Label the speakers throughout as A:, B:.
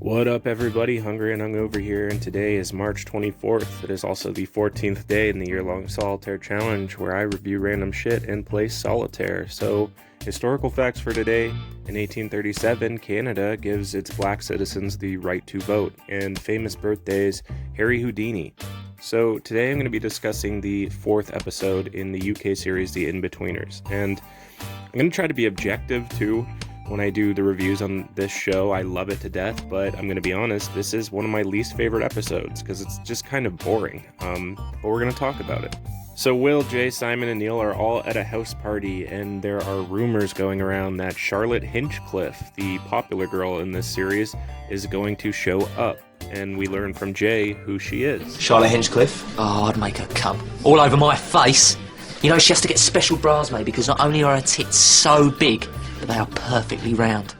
A: What up, everybody? Hungry and Hungover here, and today is March 24th. It is also the 14th day in the year-long Solitaire Challenge, where I review random shit and play Solitaire. So, historical facts for today: in 1837, Canada gives its black citizens the right to vote, and famous birthdays: Harry Houdini. So, today I'm going to be discussing the 4th episode in the UK series, The Inbetweeners, and I'm going to try to be objective, too. When I do the reviews on this show, I love it to death, but I'm going to be honest, this is one of my least favorite episodes because it's just kind of boring, but we're going to talk about it. So Will, Jay, Simon, and Neil are all at a house party, and there are rumors going around that Charlotte Hinchcliffe, the popular girl in this series, is going to show up, and we learn from Jay who she is.
B: Charlotte Hinchcliffe? Oh, I'd make her come. All over my face. You know, she has to get special bras made because not only are her tits so big, but they are perfectly round.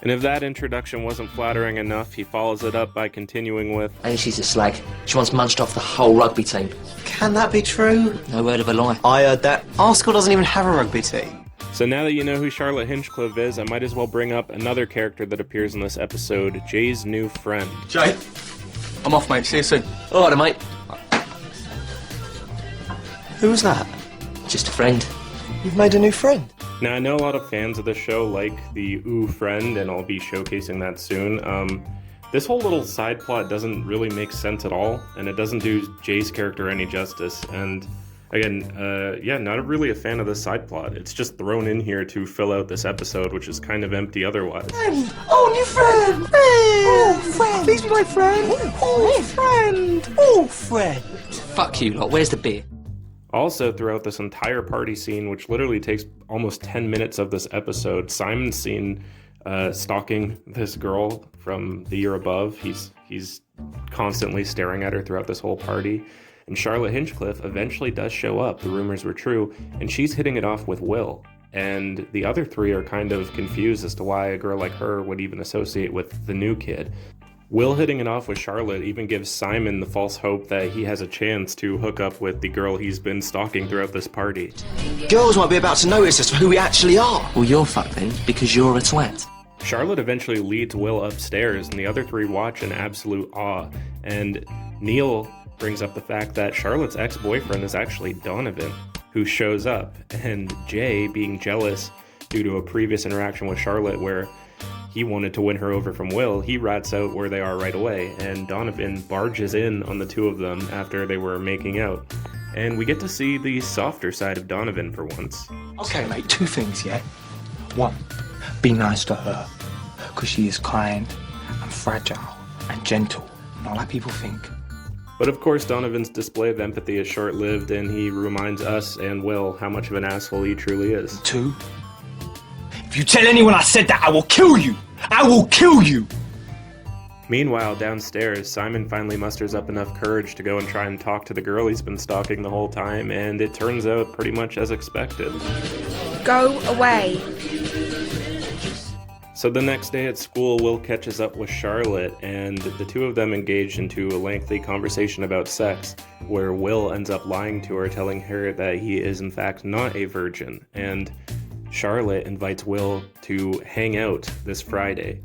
A: And if that introduction wasn't flattering enough, he follows it up by continuing with,
B: And she's a slag. She once munched off the whole rugby team.
C: Can that be true?
B: No word of a lie.
C: I heard that. Our school doesn't even have a rugby team.
A: So now that you know who Charlotte Hinchcliffe is, I might as well bring up another character that appears in this episode, Jay's new friend.
D: Jay, I'm off, mate. See you soon.
B: All right, mate.
C: Who's that?
B: Just a friend.
C: You've made a new friend.
A: Now, I know a lot of fans of this show like the ooh friend, and I'll be showcasing that soon. This whole little side plot doesn't really make sense at all, and it doesn't do Jay's character any justice. And again, not really a fan of this side plot. It's just thrown in here to fill out this episode, which is kind of empty otherwise.
C: Oh, new friend! Oh, friend! Please be my friend! Oh, friend! Oh, friend!
B: Fuck you lot. Where's the beer?
A: Also, throughout this entire party scene, which literally takes almost 10 minutes of this episode, Simon's seen stalking this girl from the year above. He's constantly staring at her throughout this whole party. And Charlotte Hinchcliffe eventually does show up, the rumors were true, and she's hitting it off with Will. And the other three are kind of confused as to why a girl like her would even associate with the new kid. Will hitting it off with Charlotte even gives Simon the false hope that he has a chance to hook up with the girl he's been stalking throughout this party.
C: Girls might be about to notice us for who we actually are.
B: Well, you're fucked then, because you're a twat.
A: Charlotte eventually leads Will upstairs, and the other three watch in absolute awe. And Neil brings up the fact that Charlotte's ex-boyfriend is actually Donovan, who shows up. And Jay, being jealous due to a previous interaction with Charlotte where he wanted to win her over from Will, he rats out where they are right away, and Donovan barges in on the two of them after they were making out. And we get to see the softer side of Donovan for once.
D: Okay, mate, two things, yeah? One, be nice to her, because she is kind and fragile and gentle, not like people think.
A: But of course, Donovan's display of empathy is short-lived, and he reminds us and Will how much of an asshole he truly is.
D: Two, if you tell anyone I said that, I will kill you! I will kill you!
A: Meanwhile, downstairs, Simon finally musters up enough courage to go and try and talk to the girl he's been stalking the whole time, and it turns out pretty much as expected.
E: Go away.
A: So the next day at school, Will catches up with Charlotte, and the two of them engage into a lengthy conversation about sex, where Will ends up lying to her, telling her that he is in fact not a virgin, and Charlotte invites Will to hang out this Friday.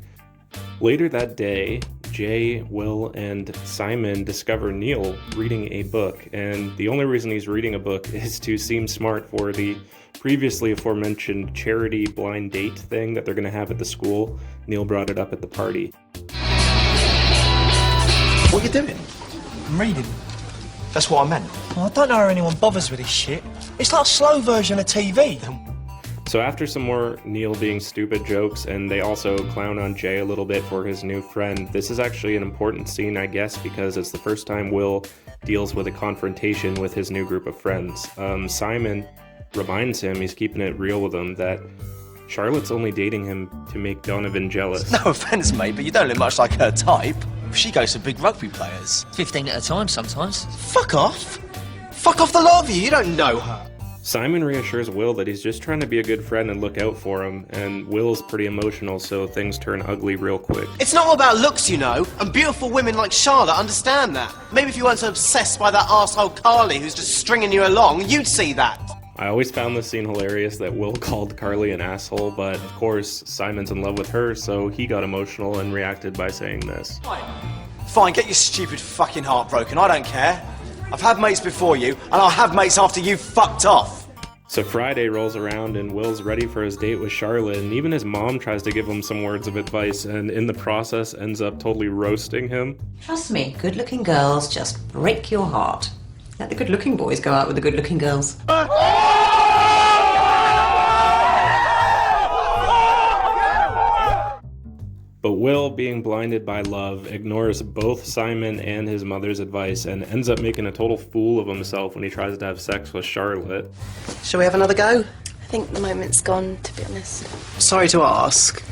A: Later that day, Jay, Will, and Simon discover Neil reading a book, and the only reason he's reading a book is to seem smart for the previously aforementioned charity blind date thing that they're going to have at the school. Neil brought it up at the party.
C: What are you doing?
D: I'm reading.
C: That's what I meant.
F: Oh, I don't know how anyone bothers with this shit. It's like a slow version of TV.
A: So after some more Neil being stupid jokes, and they also clown on Jay a little bit for his new friend, this is actually an important scene, I guess, because it's the first time Will deals with a confrontation with his new group of friends. Simon reminds him, he's keeping it real with him, that Charlotte's only dating him to make Donovan jealous.
C: No offence, mate, but you don't look much like her type. She goes for big rugby players.
B: 15 at a time sometimes.
C: Fuck off! Fuck off the lot of you, you don't know her.
A: Simon reassures Will that he's just trying to be a good friend and look out for him, and Will's pretty emotional, so things turn ugly real quick.
C: It's not all about looks, you know, and beautiful women like Charlotte understand that. Maybe if you weren't so obsessed by that arsehole Carly who's just stringing you along, you'd see that.
A: I always found this scene hilarious that Will called Carly an asshole, but of course Simon's in love with her, so he got emotional and reacted by saying this.
F: Fine, get your stupid fucking heart broken. I don't care. I've had mates before you, and I'll have mates after you fucked off.
A: So Friday rolls around and Will's ready for his date with Charlotte, and even his mom tries to give him some words of advice, and in the process ends up totally roasting him.
G: Trust me, good-looking girls just break your heart. Let the good-looking boys go out with the good-looking girls.
A: But Will, being blinded by love, ignores both Simon and his mother's advice and ends up making a total fool of himself when he tries to have sex with Charlotte.
C: Shall we have another go?
E: I think the moment's gone, to be honest.
C: Sorry to ask.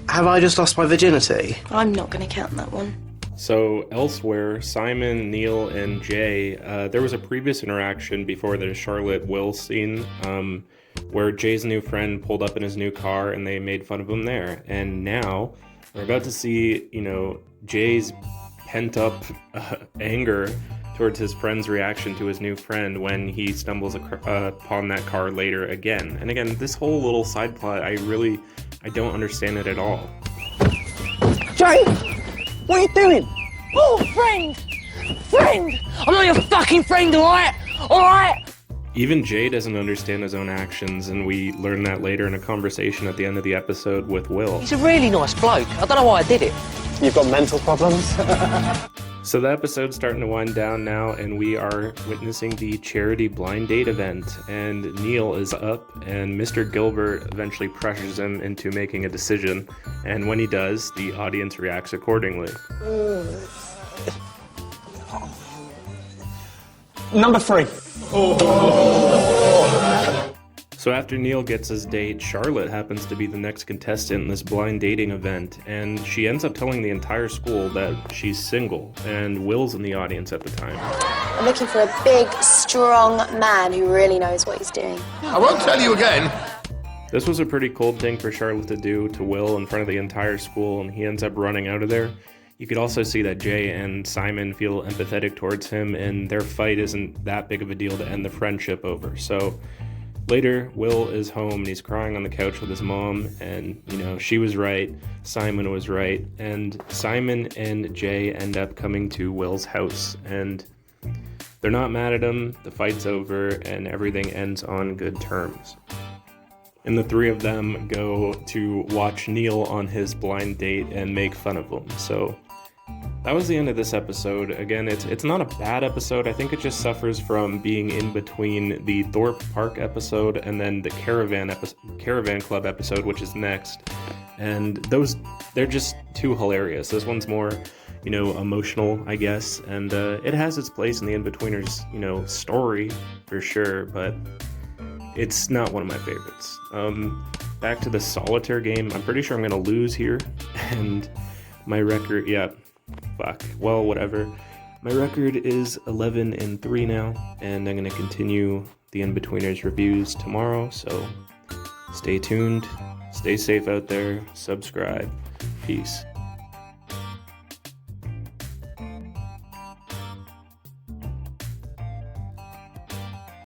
C: Have I just lost my virginity?
E: I'm not going to count that one.
A: So elsewhere, Simon, Neil, and Jay, there was a previous interaction before the Charlotte-Will scene, where Jay's new friend pulled up in his new car and they made fun of him there. And now we're about to see, Jay's pent-up anger towards his friend's reaction to his new friend when he stumbles upon that car later again. And again, this whole little side plot, I don't understand it at all.
C: Jay! What are you doing?
H: Oh, friend! Friend! I'm not your fucking friend, alright? Alright?
A: Even Jay doesn't understand his own actions, and we learn that later in a conversation at the end of the episode with Will.
H: He's a really nice bloke. I don't know why I did it.
C: You've got mental problems?
A: So the episode's starting to wind down now, and we are witnessing the charity blind date event, and Neil is up, and Mr. Gilbert eventually pressures him into making a decision, and when he does, the audience reacts accordingly.
C: Number 3.
A: So after Neil gets his date, Charlotte happens to be the next contestant in this blind dating event, and she ends up telling the entire school that she's single, and Will's in the audience at the time.
E: I'm looking for a big, strong man who really knows what he's doing.
I: I won't tell you again.
A: This was a pretty cold thing for Charlotte to do to Will in front of the entire school, and he ends up running out of there. You could also see that Jay and Simon feel empathetic towards him, and their fight isn't that big of a deal to end the friendship over. So later, Will is home and he's crying on the couch with his mom, and she was right, Simon was right, and Simon and Jay end up coming to Will's house, and they're not mad at him, the fight's over, and everything ends on good terms. And the three of them go to watch Neil on his blind date and make fun of him. So that was the end of this episode. Again, it's not a bad episode. I think it just suffers from being in between the Thorpe Park episode and then the Caravan Club episode, which is next. And they're just too hilarious. This one's more, emotional, I guess. And it has its place in the Inbetweeners, story for sure, but it's not one of my favorites. Back to the Solitaire game. I'm pretty sure I'm going to lose here. And my record, well, whatever. My record is 11-3 now, and I'm going to continue the Inbetweeners reviews tomorrow, so stay tuned, stay safe out there, subscribe, peace.